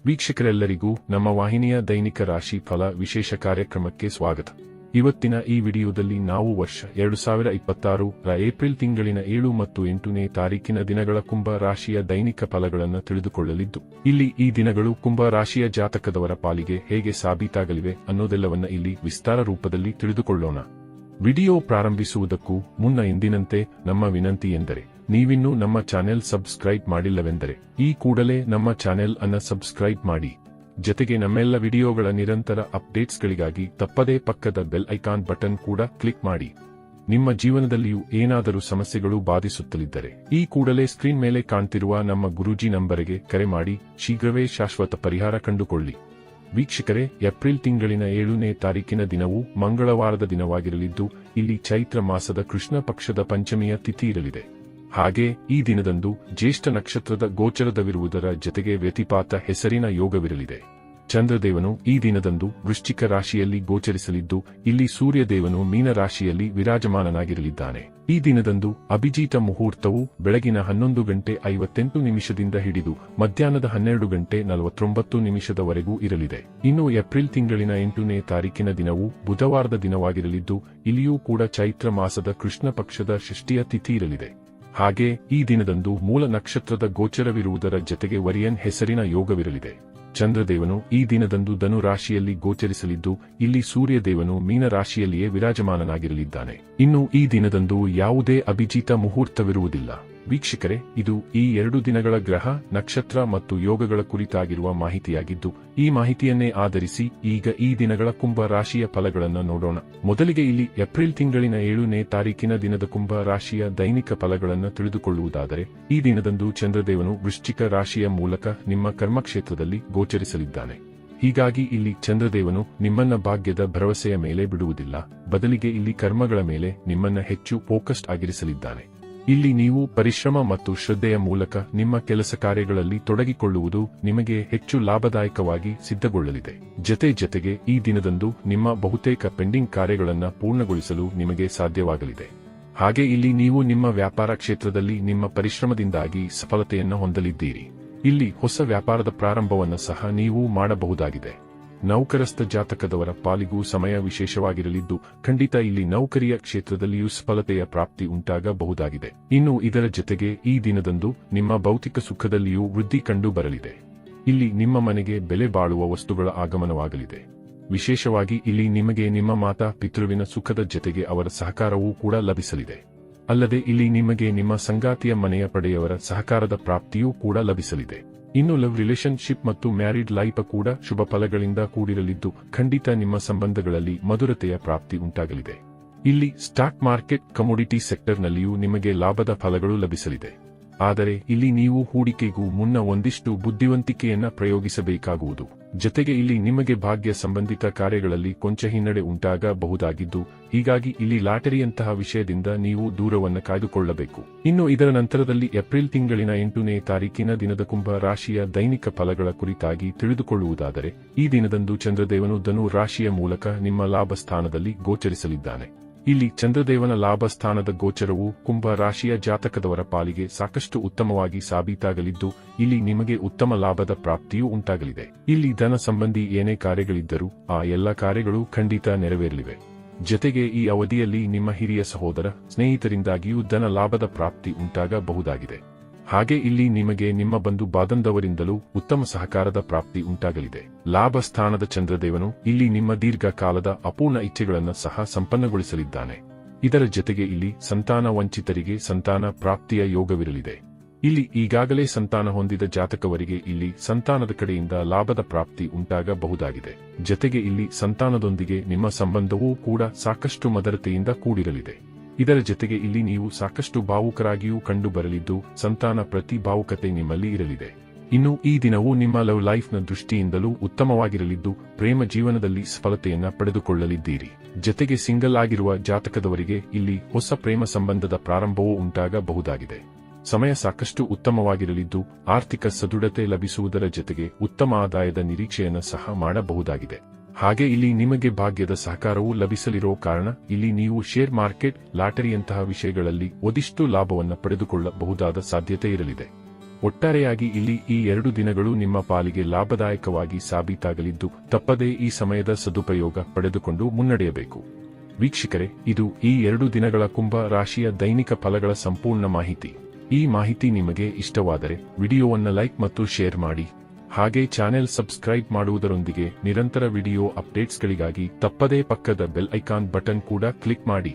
ವೀಕ್ಷಕರೆಲ್ಲರಿಗೂ ನಮ್ಮ ವಾಹಿನಿಯ ದೈನಿಕ ರಾಶಿ ಫಲ ವಿಶೇಷ ಕಾರ್ಯಕ್ರಮಕ್ಕೆ ಸ್ವಾಗತ. ಇವತ್ತಿನ ಈ ವಿಡಿಯೋದಲ್ಲಿ ನಾವು ವರ್ಷ 2026 ರ ಏಪ್ರಿಲ್ ತಿಂಗಳಿನ 7 ಮತ್ತು 8ನೇ ತಾರೀಕಿನ ದಿನಗಳ ಕುಂಭ ರಾಶಿಯ ದೈನಿಕ ಫಲಗಳನ್ನು ತಿಳಿದುಕೊಳ್ಳಲಿದ್ದು, ಇಲ್ಲಿ ಈ ದಿನಗಳು ಕುಂಭ ರಾಶಿಯ ಜಾತಕದವರ ಪಾಲಿಗೆ ಹೇಗೆ ಸಾಬೀತಾಗಲಿವೆ ಅನ್ನೋದೆಲ್ಲವನ್ನ ಇಲ್ಲಿ ವಿಸ್ತಾರ ರೂಪದಲ್ಲಿ ತಿಳಿದುಕೊಳ್ಳೋಣ. ವಿಡಿಯೋ ಪ್ರಾರಂಭಿಸುವುದಕ್ಕೂ ಮುನ್ನ ಎಂದಿನಂತೆ ನಮ್ಮ ವಿನಂತಿ ಎಂದರೆ, ನೀವಿನ್ನೂ ನಮ್ಮ ಚಾನೆಲ್ ಸಬ್ಸ್ಕ್ರೈಬ್ ಮಾಡಿಲ್ಲವೆಂದರೆ ಈ ಕೂಡಲೇ ನಮ್ಮ ಚಾನೆಲ್ ಅನ್ನು ಸಬ್ಸ್ಕ್ರೈಬ್ ಮಾಡಿ. ಜತೆಗೆ ನಮ್ಮೆಲ್ಲ ವಿಡಿಯೋಗಳ ನಿರಂತರ ಅಪ್ಡೇಟ್ಸ್ಗಳಿಗಾಗಿ ತಪ್ಪದೇ ಪಕ್ಕದ ಬೆಲ್ ಐಕಾನ್ ಬಟನ್ ಕೂಡ ಕ್ಲಿಕ್ ಮಾಡಿ. ನಿಮ್ಮ ಜೀವನದಲ್ಲಿಯೂ ಏನಾದರೂ ಸಮಸ್ಯೆಗಳು ಬಾಧಿಸುತ್ತಲಿದ್ದರೆ ಈ ಕೂಡಲೇ ಸ್ಕ್ರೀನ್ ಮೇಲೆ ಕಾಣ್ತಿರುವ ನಮ್ಮ ಗುರೂಜಿ ನಂಬರಿಗೆ ಕರೆ ಮಾಡಿ ಶೀಘ್ರವೇ ಶಾಶ್ವತ ಪರಿಹಾರ ಕಂಡುಕೊಳ್ಳಿ. ವೀಕ್ಷಕರೇ, ಏಪ್ರಿಲ್ ತಿಂಗಳಿನ 7ನೇ ತಾರೀಕಿನ ದಿನವು ಮಂಗಳವಾರದ ದಿನವಾಗಿರಲಿದ್ದು, ಇಲ್ಲಿ ಚೈತ್ರ ಮಾಸದ ಕೃಷ್ಣ ಪಕ್ಷದ ಪಂಚಮಿಯ ತಿಥಿ ಇರಲಿದೆ. ಹಾಗೆ ಈ ದಿನದಂದು ಜ್ಯೇಷ್ಠ ನಕ್ಷತ್ರದ ಗೋಚರದವಿರುವುದರ ಜತೆಗೆ ವ್ಯತಿಪಾತ ಹೆಸರಿನ ಯೋಗವಿರಲಿದೆ. ಚಂದ್ರದೇವನು ಈ ದಿನದಂದು ವೃಶ್ಚಿಕ ರಾಶಿಯಲ್ಲಿ ಗೋಚರಿಸಲಿದ್ದು, ಇಲ್ಲಿ ಸೂರ್ಯದೇವನು ಮೀನ ರಾಶಿಯಲ್ಲಿ ವಿರಾಜಮಾನನಾಗಿರಲಿದ್ದಾನೆ. ಈ ದಿನದಂದು ಅಭಿಜಿತ ಮುಹೂರ್ತವು ಬೆಳಗಿನ 11:58 ಹಿಡಿದು ಮಧ್ಯಾಹ್ನದ 12:49 ಇರಲಿದೆ. ಇನ್ನು ಏಪ್ರಿಲ್ ತಿಂಗಳಿನ 8ನೇ ತಾರೀಕಿನ ದಿನವು ಬುಧವಾರದ ದಿನವಾಗಿರಲಿದ್ದು, ಇಲ್ಲಿಯೂ ಕೂಡ ಚೈತ್ರ ಮಾಸದ ಕೃಷ್ಣ ಪಕ್ಷದ ಷಷ್ಠಿಯ ತಿಥಿ ಇರಲಿದೆ. ಹಾಗೆ ಈ ದಿನದಂದು ಮೂಲ ನಕ್ಷತ್ರದ ಗೋಚರವಿರುವುದರ ಜತೆಗೆ ವರಿಯನ್ ಹೆಸರಿನ ಯೋಗವಿರಲಿದೆ. ಚಂದ್ರದೇವನು ಈ ದಿನದಂದು ಧನು ರಾಶಿಯಲ್ಲಿ ಗೋಚರಿಸಲಿದ್ದು, ಇಲ್ಲಿ ಸೂರ್ಯದೇವನು ಮೀನ ರಾಶಿಯಲ್ಲಿಯೇ ವಿರಾಜಮಾನನಾಗಿರಲಿದ್ದಾನೆ. ಇನ್ನು ಈ ದಿನದಂದು ಯಾವುದೇ ಅಭಿಜಿತ ಮುಹೂರ್ತವಿರುವುದಿಲ್ಲ. ವೀಕ್ಷಕರೇ, ಇದು ಈ 2 ದಿನಗಳ ಗ್ರಹ, ನಕ್ಷತ್ರ ಮತ್ತು ಯೋಗಗಳ ಕುರಿತಾಗಿರುವ ಮಾಹಿತಿಯಾಗಿದ್ದು, ಈ ಮಾಹಿತಿಯನ್ನೇ ಆಧರಿಸಿ ಈಗ ಈ ದಿನಗಳ ಕುಂಭ ರಾಶಿಯ ಫಲಗಳನ್ನು ನೋಡೋಣ. ಮೊದಲಿಗೆ ಇಲ್ಲಿ ಏಪ್ರಿಲ್ ತಿಂಗಳಿನ 7ನೇ ತಾರೀಕಿನ ದಿನದ ಕುಂಭ ರಾಶಿಯ ದೈನಿಕ ಫಲಗಳನ್ನು ತಿಳಿದುಕೊಳ್ಳುವುದಾದರೆ, ಈ ದಿನದಂದು ಚಂದ್ರದೇವನು ವೃಶ್ಚಿಕ ರಾಶಿಯ ಮೂಲಕ ನಿಮ್ಮ ಕರ್ಮಕ್ಷೇತ್ರದಲ್ಲಿ ಗೋಚರಿಸಲಿದ್ದಾನೆ. ಹೀಗಾಗಿ ಇಲ್ಲಿ ಚಂದ್ರದೇವನು ನಿಮ್ಮನ್ನ ಭಾಗ್ಯದ ಭರವಸೆಯ ಮೇಲೆ ಬಿಡುವುದಿಲ್ಲ, ಬದಲಿಗೆ ಇಲ್ಲಿ ಕರ್ಮಗಳ ಮೇಲೆ ನಿಮ್ಮನ್ನ ಹೆಚ್ಚು ಫೋಕಸ್ಡ್ ಆಗಿರಿಸಲಿದ್ದಾನೆ. ಇಲ್ಲಿ ನೀವು ಪರಿಶ್ರಮ ಮತ್ತು ಶ್ರದ್ಧೆಯ ಮೂಲಕ ನಿಮ್ಮ ಕೆಲಸ ಕಾರ್ಯಗಳಲ್ಲಿ ತೊಡಗಿಕೊಳ್ಳುವುದು ನಿಮಗೆ ಹೆಚ್ಚು ಲಾಭದಾಯಕವಾಗಿ ಸಿದ್ಧಗೊಳ್ಳಲಿದೆ. ಜತೆಗೆ ಈ ದಿನದಂದು ನಿಮ್ಮ ಬಹುತೇಕ ಪೆಂಡಿಂಗ್ ಕಾರ್ಯಗಳನ್ನು ಪೂರ್ಣಗೊಳಿಸಲು ನಿಮಗೆ ಸಾಧ್ಯವಾಗಲಿದೆ. ಹಾಗೆ ಇಲ್ಲಿ ನೀವು ನಿಮ್ಮ ವ್ಯಾಪಾರ ಕ್ಷೇತ್ರದಲ್ಲಿ ನಿಮ್ಮ ಪರಿಶ್ರಮದಿಂದಾಗಿ ಸಫಲತೆಯನ್ನು ಹೊಂದಲಿದ್ದೀರಿ. ಇಲ್ಲಿ ಹೊಸ ವ್ಯಾಪಾರದ ಪ್ರಾರಂಭವನ್ನು ಸಹ ನೀವು ಮಾಡಬಹುದಾಗಿದೆ. ನೌಕರಸ್ಥ ಜಾತಕದವರ ಪಾಲಿಗೂ ಸಮಯ ವಿಶೇಷವಾಗಿರಲಿದ್ದು, ಖಂಡಿತ ಇಲ್ಲಿ ನೌಕರಿಯ ಕ್ಷೇತ್ರದಲ್ಲಿಯೂ ಸಫಲತೆಯ ಪ್ರಾಪ್ತಿ ಉಂಟಾಗಬಹುದಾಗಿದೆ. ಇನ್ನು ಇದರ ಜತೆಗೆ ಈ ದಿನದಂದು ನಿಮ್ಮ ಭೌತಿಕ ಸುಖದಲ್ಲಿಯೂ ವೃದ್ಧಿ ಕಂಡು ಬರಲಿದೆ. ಇಲ್ಲಿ ನಿಮ್ಮ ಮನೆಗೆ ಬೆಲೆ ಬಾಳುವ ವಸ್ತುಗಳ ಆಗಮನವಾಗಲಿದೆ. ವಿಶೇಷವಾಗಿ ಇಲ್ಲಿ ನಿಮಗೆ ನಿಮ್ಮ ಮಾತಾ ಪಿತೃವಿನ ಸುಖದ ಜತೆಗೆ ಅವರ ಸಹಕಾರವೂ ಕೂಡ ಲಭಿಸಲಿದೆ. ಅಲ್ಲದೆ ಇಲ್ಲಿ ನಿಮಗೆ ನಿಮ್ಮ ಸಂಗಾತಿಯ ಮನೆಯ ಪಡೆಯವರ ಸಹಕಾರದ ಪ್ರಾಪ್ತಿಯೂ ಕೂಡ ಲಭಿಸಲಿದೆ. ಇನ್ನು ಲವ್ ರಿಲೇಶನ್ಶಿಪ್ ಮತ್ತು ಮ್ಯಾರಿಡ್ ಲೈಫ್ ಕೂಡ ಶುಭ ಫಲಗಳಿಂದ ಕೂಡಿರಲಿದ್ದು, ಖಂಡಿತ ನಿಮ್ಮ ಸಂಬಂಧಗಳಲ್ಲಿ ಮಧುರತೆಯ ಪ್ರಾಪ್ತಿ ಉಂಟಾಗಲಿದೆ. ಇಲ್ಲಿ ಸ್ಟಾಕ್ ಮಾರ್ಕೆಟ್, ಕಮೋಡಿಟಿ ಸೆಕ್ಟರ್ನಲ್ಲಿಯೂ ನಿಮಗೆ ಲಾಭದ ಫಲಗಳು ಲಭಿಸಲಿದೆ. ಆದರೆ ಇಲ್ಲಿ ನೀವು ಹೂಡಿಕೆಗೂ ಮುನ್ನ ಒಂದಿಷ್ಟು ಬುದ್ಧಿವಂತಿಕೆಯನ್ನ ಪ್ರಯೋಗಿಸಬೇಕಾಗುವುದು. ಜತೆಗೆ ಇಲ್ಲಿ ನಿಮಗೆ ಭಾಗ್ಯ ಸಂಬಂಧಿತ ಕಾರ್ಯಗಳಲ್ಲಿ ಕೊಂಚ ಹಿನ್ನಡೆ ಉಂಟಾಗಬಹುದಾಗಿದ್ದು, ಹೀಗಾಗಿ ಇಲ್ಲಿ ಲಾಟರಿಯಂತಹ ವಿಷಯದಿಂದ ನೀವು ದೂರವನ್ನು ಕಾಯ್ದುಕೊಳ್ಳಬೇಕು. ಇನ್ನು ಇದರ ನಂತರದಲ್ಲಿ ಏಪ್ರಿಲ್ ತಿಂಗಳಿನ 8ನೇ ತಾರೀಕಿನ ದಿನದ ಕುಂಭ ರಾಶಿಯ ದೈನಿಕ ಫಲಗಳ ಕುರಿತಾಗಿ ತಿಳಿದುಕೊಳ್ಳುವುದಾದರೆ, ಈ ದಿನದಂದು ಚಂದ್ರದೇವನು ಧನು ರಾಶಿಯ ಮೂಲಕ ನಿಮ್ಮ ಲಾಭ ಸ್ಥಾನದಲ್ಲಿ ಗೋಚರಿಸಲಿದ್ದಾನೆ. ಇಲ್ಲಿ ಚಂದ್ರದೇವನ ಲಾಭ ಸ್ಥಾನದ ಗೋಚರವು ಕುಂಭ ರಾಶಿಯ ಜಾತಕದವರ ಪಾಲಿಗೆ ಸಾಕಷ್ಟು ಉತ್ತಮವಾಗಿ ಸಾಬೀತಾಗಲಿದ್ದು, ಇಲ್ಲಿ ನಿಮಗೆ ಉತ್ತಮ ಲಾಭದ ಪ್ರಾಪ್ತಿಯೂ ಉಂಟಾಗಲಿದೆ. ಇಲ್ಲಿ ಧನ ಸಂಬಂಧಿ ಏನೇ ಕಾರ್ಯಗಳಿದ್ದರೂ ಆ ಎಲ್ಲ ಕಾರ್ಯಗಳು ಖಂಡಿತ ನೆರವೇರಲಿವೆ. ಜತೆಗೆ ಈ ಅವಧಿಯಲ್ಲಿ ನಿಮ್ಮ ಹಿರಿಯ ಸಹೋದರ, ಸ್ನೇಹಿತರಿಂದಾಗಿಯೂ ಧನ ಲಾಭದ ಪ್ರಾಪ್ತಿ ಉಂಟಾಗಬಹುದಾಗಿದೆ. ಹಾಗೆ ಇಲ್ಲಿ ನಿಮಗೆ ನಿಮ್ಮ ಬಂಧು ಬಾಂಧವರಿಂದಲೂ ಉತ್ತಮ ಸಹಕಾರದ ಪ್ರಾಪ್ತಿ ಉಂಟಾಗಲಿದೆ. ಲಾಭ ಸ್ಥಾನದ ಚಂದ್ರದೇವನು ಇಲ್ಲಿ ನಿಮ್ಮ ದೀರ್ಘಕಾಲದ ಅಪೂರ್ಣ ಇಚ್ಛೆಗಳನ್ನು ಸಹ ಸಂಪನ್ನಗೊಳಿಸಲಿದ್ದಾನೆ. ಇದರ ಜತೆಗೆ ಇಲ್ಲಿ ಸಂತಾನ ವಂಚಿತರಿಗೆ ಸಂತಾನ ಪ್ರಾಪ್ತಿಯ ಯೋಗವಿರಲಿದೆ. ಇಲ್ಲಿ ಈಗಾಗಲೇ ಸಂತಾನ ಹೊಂದಿದ ಜಾತಕವರಿಗೆ ಇಲ್ಲಿ ಸಂತಾನದ ಕಡೆಯಿಂದ ಲಾಭದ ಪ್ರಾಪ್ತಿ ಉಂಟಾಗಬಹುದಾಗಿದೆ. ಜತೆಗೆ ಇಲ್ಲಿ ಸಂತಾನದೊಂದಿಗೆ ನಿಮ್ಮ ಸಂಬಂಧವೂ ಕೂಡ ಸಾಕಷ್ಟು ಮಧುರತೆಯಿಂದ ಕೂಡಿರಲಿದೆ. ಇದರ ಜತೆಗೆ ಇಲ್ಲಿ ನೀವು ಸಾಕಷ್ಟು ಭಾವುಕರಾಗಿಯೂ ಕಂಡು ಬರಲಿದ್ದು, ಸಂತಾನ ಪ್ರತಿ ಭಾವುಕತೆ ನಿಮ್ಮಲ್ಲಿ ಇರಲಿದೆ. ಇನ್ನು ಈ ದಿನವು ನಿಮ್ಮ ಲವ್ ಲೈಫ್ನ ದೃಷ್ಟಿಯಿಂದಲೂ ಉತ್ತಮವಾಗಿರಲಿದ್ದು, ಪ್ರೇಮ ಜೀವನದಲ್ಲಿ ಸಫಲತೆಯನ್ನ ಪಡೆದುಕೊಳ್ಳಲಿದ್ದೀರಿ. ಜತೆಗೆ ಸಿಂಗಲ್ ಆಗಿರುವ ಜಾತಕದವರಿಗೆ ಇಲ್ಲಿ ಹೊಸ ಪ್ರೇಮ ಸಂಬಂಧದ ಪ್ರಾರಂಭವೂ ಉಂಟಾಗಬಹುದಾಗಿದೆ. ಸಮಯ ಸಾಕಷ್ಟು ಉತ್ತಮವಾಗಿರಲಿದ್ದು, ಆರ್ಥಿಕ ಸದೃಢತೆ ಲಭಿಸುವುದರ ಜತೆಗೆ ಉತ್ತಮ ಆದಾಯದ ನಿರೀಕ್ಷೆಯನ್ನು ಸಹ ಮಾಡಬಹುದಾಗಿದೆ. ಹಾಗೆ ಇಲ್ಲಿ ನಿಮಗೆ ಭಾಗ್ಯದ ಸಹಕಾರವೂ ಲಭಿಸಲಿರೋ ಕಾರಣ ಇಲ್ಲಿ ನೀವು ಶೇರ್ ಮಾರ್ಕೆಟ್, ಲಾಟರಿಯಂತಹ ವಿಷಯಗಳಲ್ಲಿ ಒಂದಿಷ್ಟು ಲಾಭವನ್ನು ಪಡೆದುಕೊಳ್ಳಬಹುದಾದ ಸಾಧ್ಯತೆ ಇರಲಿದೆ. ಒಟ್ಟಾರೆಯಾಗಿ ಇಲ್ಲಿ ಈ 2 ದಿನಗಳು ನಿಮ್ಮ ಪಾಲಿಗೆ ಲಾಭದಾಯಕವಾಗಿ ಸಾಬೀತಾಗಲಿದ್ದು ತಪ್ಪದೇ ಈ ಸಮಯದ ಸದುಪಯೋಗ ಪಡೆದುಕೊಂಡು ಮುನ್ನಡೆಯಬೇಕು. ವೀಕ್ಷಕರೇ, ಇದು ಈ 2 ದಿನಗಳ ಕುಂಭ ರಾಶಿಯ ದೈನಿಕ ಫಲಗಳ ಸಂಪೂರ್ಣ ಮಾಹಿತಿ. ಈ ಮಾಹಿತಿ ನಿಮಗೆ ಇಷ್ಟವಾದರೆ ವಿಡಿಯೋವನ್ನು ಲೈಕ್ ಮತ್ತು ಶೇರ್ ಮಾಡಿ. ಹಾಗೆ ಚಾನೆಲ್ ಸಬ್ಸ್ಕ್ರೈಬ್ ಮಾಡುವುದರೊಂದಿಗೆ ನಿರಂತರ ವಿಡಿಯೋ ಅಪ್ಡೇಟ್ಸ್ಗಳಿಗಾಗಿ ತಪ್ಪದೇ ಪಕ್ಕದ ಬೆಲ್ ಐಕಾನ್ ಬಟನ್ ಕೂಡ ಕ್ಲಿಕ್ ಮಾಡಿ.